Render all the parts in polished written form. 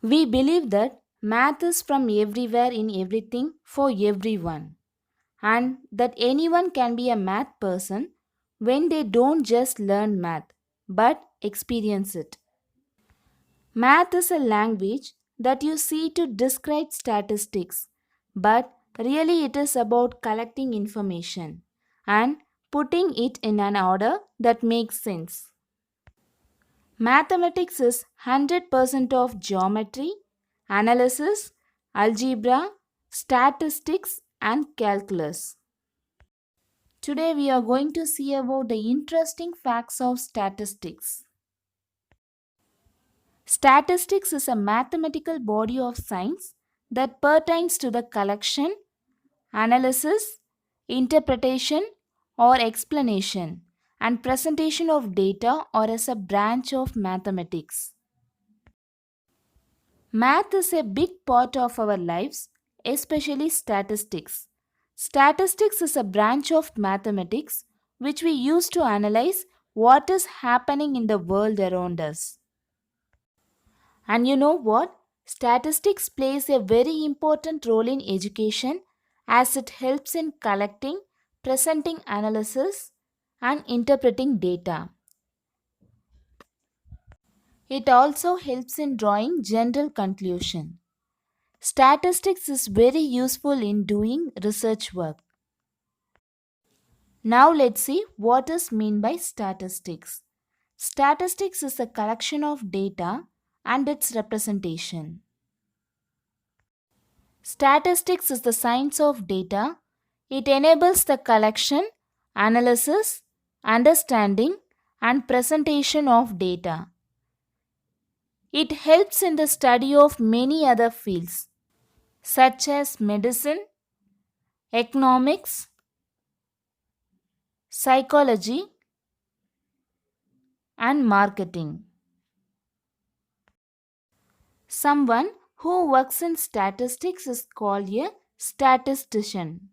We believe that math is from everywhere in everything for everyone, and that anyone can be a math person when they don't just learn math but experience it. Math is a language that you see to describe statistics, but really it is about collecting information and putting it in an order that makes sense. Mathematics is 100% of geometry, analysis, algebra, statistics, and calculus. Today we are going to see about the interesting facts of statistics. Statistics is a mathematical body of science that pertains to the collection, analysis, interpretation, or explanation and presentation of data or as a branch of mathematics. Math is a big part of our lives, especially statistics. Statistics is a branch of mathematics which we use to analyze what is happening in the world around us. And you know what? Statistics plays a very important role in education as it helps in collecting, presenting analysis, and interpreting data. It also helps in drawing general conclusion. Statistics is very useful in doing research work. Now let's see what is meant by statistics. Statistics is a collection of data and its representation. Statistics is the science of data. It enables the collection, analysis, understanding, and presentation of data. It helps in the study of many other fields such as medicine, economics, psychology, and marketing. Someone who works in statistics is called a statistician.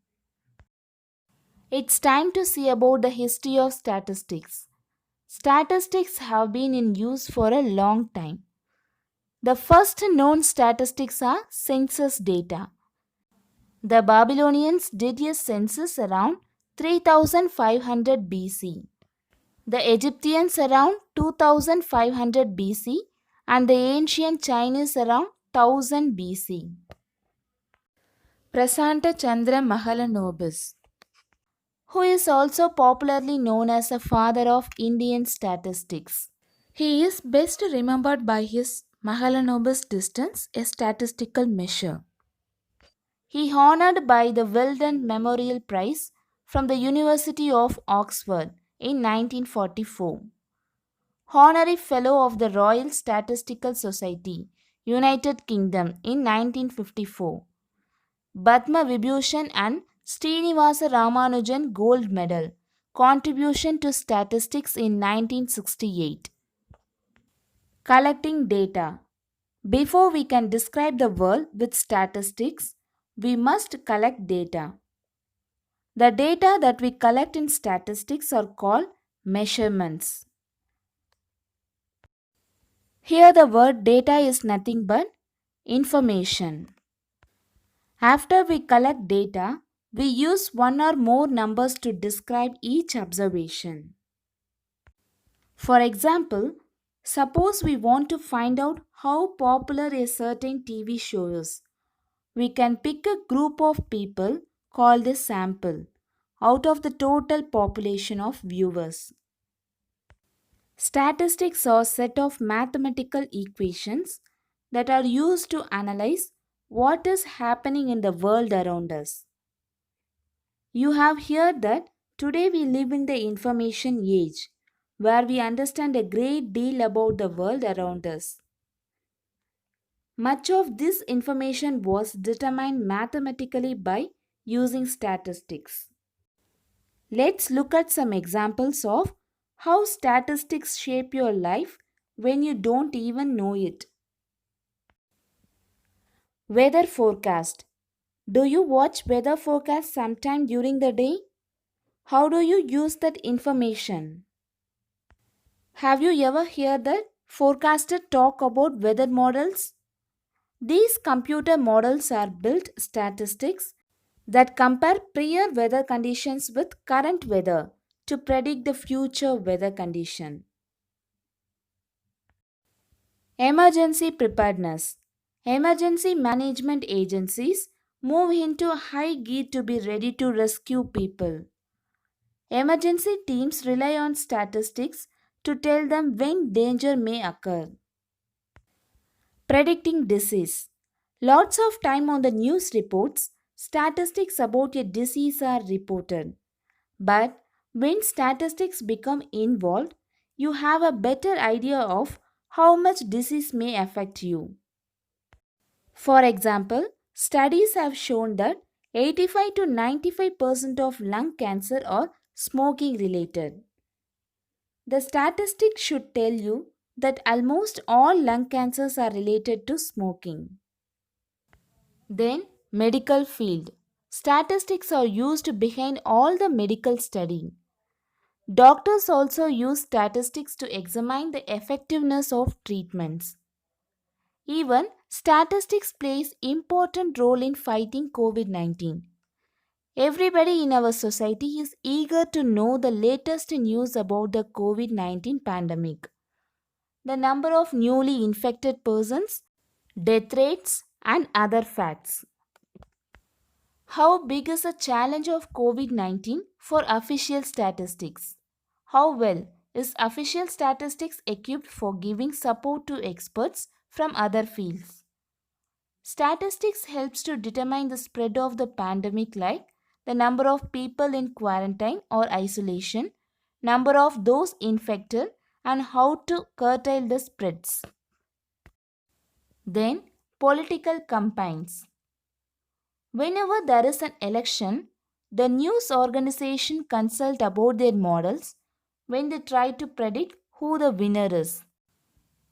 It's time to see about the history of statistics. Statistics have been in use for a long time. The first known statistics are census data. The Babylonians did a census around 3500 BC, the Egyptians around 2500 BC, and the ancient Chinese around 1000 BC. Prasanta Chandra Mahalanobis, who is also popularly known as the father of Indian statistics. He is best remembered by his Mahalanobis distance, a statistical measure. He honored by the Weldon Memorial Prize from the University of Oxford in 1944. Honorary Fellow of the Royal Statistical Society, United Kingdom in 1954. Padma Vibhushan and Srinivasa Ramanujan Gold Medal, Contribution to Statistics in 1968. Collecting data. Before we can describe the world with statistics, we must collect data. The data that we collect in statistics are called measurements. Here the word data is nothing but information. After we collect data, we use one or more numbers to describe each observation. For example, suppose we want to find out how popular a certain TV show is. We can pick a group of people called a sample out of the total population of viewers. Statistics are a set of mathematical equations that are used to analyze what is happening in the world around us. You have heard that today we live in the information age where we understand a great deal about the world around us. Much of this information was determined mathematically by using statistics. Let's look at some examples of how statistics shape your life when you don't even know it. Weather forecast. Do you watch weather forecast sometime during the day? How do you use that information? Have you ever heard that forecaster talk about weather models? These computer models are built statistics that compare prior weather conditions with current weather to predict the future weather condition. Emergency preparedness. Emergency management agencies move into high gear to be ready to rescue people. Emergency teams rely on statistics to tell them when danger may occur. Predicting disease. Lots of time on the news reports, statistics about a disease are reported. But when statistics become involved, you have a better idea of how much disease may affect you. For example, studies have shown that 85 to 95% of lung cancer are smoking related. The statistics should tell you that almost all lung cancers are related to smoking. Then, medical field. Statistics are used behind all the medical study. Doctors also use statistics to examine the effectiveness of treatments. Even statistics plays important role in fighting COVID-19. Everybody in our society is eager to know the latest news about the COVID-19 pandemic. The number of newly infected persons, death rates, and other facts. How big is the challenge of COVID 19 for official statistics? How well is official statistics equipped for giving support to experts from other fields? Statistics helps to determine the spread of the pandemic like the number of people in quarantine or isolation, number of those infected and how to curtail the spreads. Then political campaigns. Whenever there is an election, the news organization consult about their models when they try to predict who the winner is.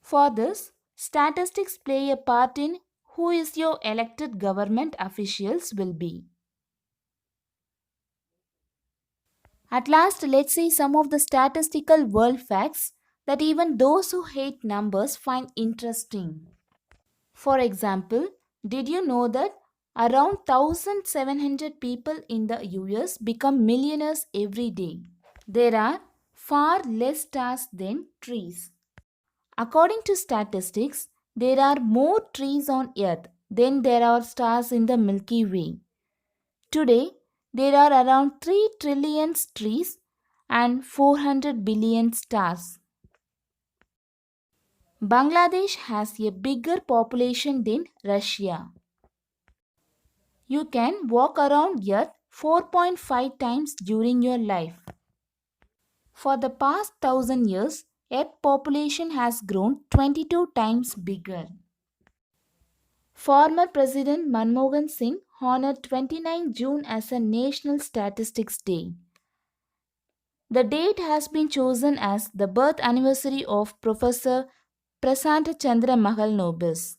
For this, statistics play a part in who is your elected government officials will be. At last, let's see some of the statistical world facts that even those who hate numbers find interesting. For example, did you know that around 1,700 people in the US become millionaires every day? There are far less stars than trees. According to statistics, there are more trees on Earth than there are stars in the Milky Way. Today, there are around 3 trillion trees and 400 billion stars. Bangladesh has a bigger population than Russia. You can walk around Earth 4.5 times during your life. For the past 1,000 years, Earth population has grown 22 times bigger. Former President Manmohan Singh honored 29 June as a National Statistics Day. The date has been chosen as the birth anniversary of Professor Prasanta Chandra Mahalanobis.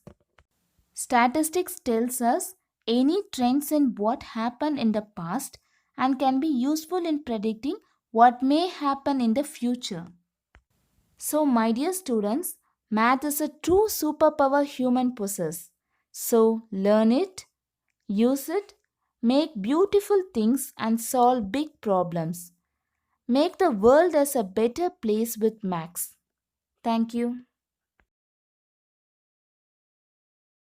Statistics tells us any trends in what happened in the past and can be useful in predicting what may happen in the future. So, my dear students, math is a true superpower human possess. So, learn it, use it, make beautiful things and solve big problems. Make the world as a better place with maths. Thank you.